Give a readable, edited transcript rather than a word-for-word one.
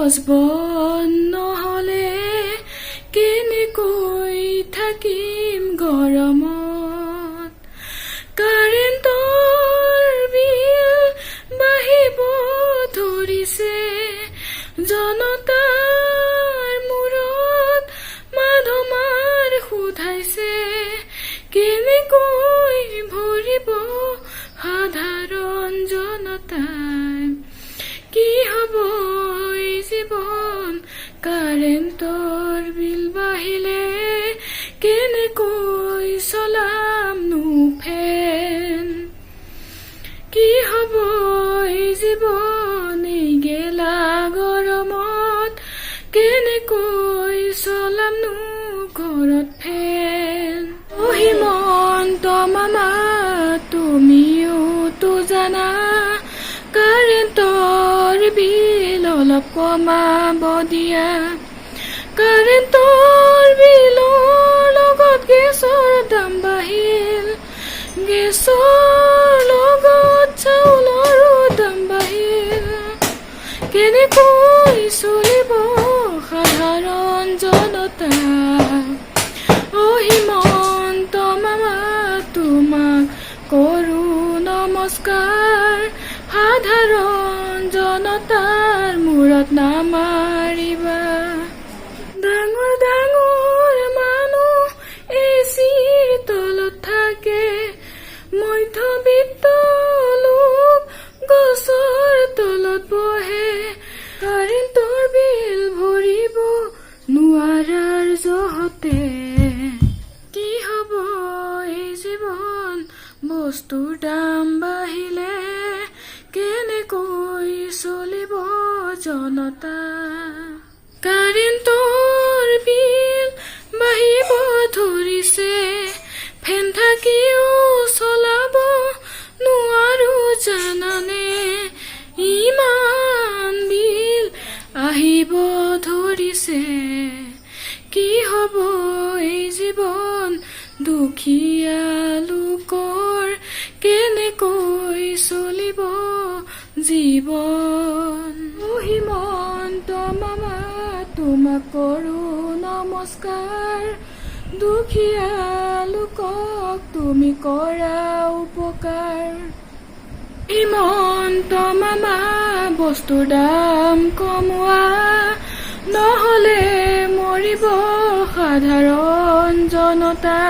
গছ বন নহলে কেনেকৈ থাকিম গৰমত কাৰেণ্টৰ বিল বাঢ়িব ধৰিছে জনতাৰ মূৰত মাধমাৰ সোধাইছে কেনেকৈ ভৰিব সাধাৰণ জনতাই কি হ'ব এই জীৱন কাৰেণ্টৰ বিল বাঢ়িলে কেনেকৈ চলামনো ফেন কি হ'ব এই জীৱন এই গেলা গৰমত কেনেকৈ চলামনো ঘৰত ফেন হিমন্ত মামা তুমিওতো জানা কাৰেণ্টৰ বিল অলপ কমাব দিয়া কাৰেণ্টৰ বিলৰ লগত গেছৰ দাম বাঢ়িল গেছৰ লগত চাউলৰো দাম বাঢ়িল কেনেকৈ চলিব সাধাৰণ জনতা হিমন্ত মামা তোমাক কৰো নমস্কাৰ সাধাৰণ জনতাৰ মূৰত নামাৰিবা ডাঙৰ ডাঙৰ মানুহ এচিৰ তলত থাকে মধ্যবিত্ত লোক গছৰ তলত বহে কাৰেণ্টৰ বিল ভৰিব নোৱাৰাৰ জহতে কি হ'ব এই জীৱন বস্তুৰ দাম বাঢ়িলে কেনেকৈ চলিব জনতা কাৰেণ্টৰ বিল বাঢ়িব ধৰিছে ফেন থাকিও চলাব নোৱাৰো জানানে ইমান বিল আহিব ধৰিছে কি হ'ব এই জীৱন দুখীয়া লোকৰ কেনেকৈ চলিব জীৱন হিমন্ত মামা তোমাক কৰো নমস্কাৰ দুখীয়া লোকক তুমি কৰা উপকাৰ হিমন্ত মামা বস্তুৰ দাম কমোৱা নহলে মৰিব সাধাৰণ জনতা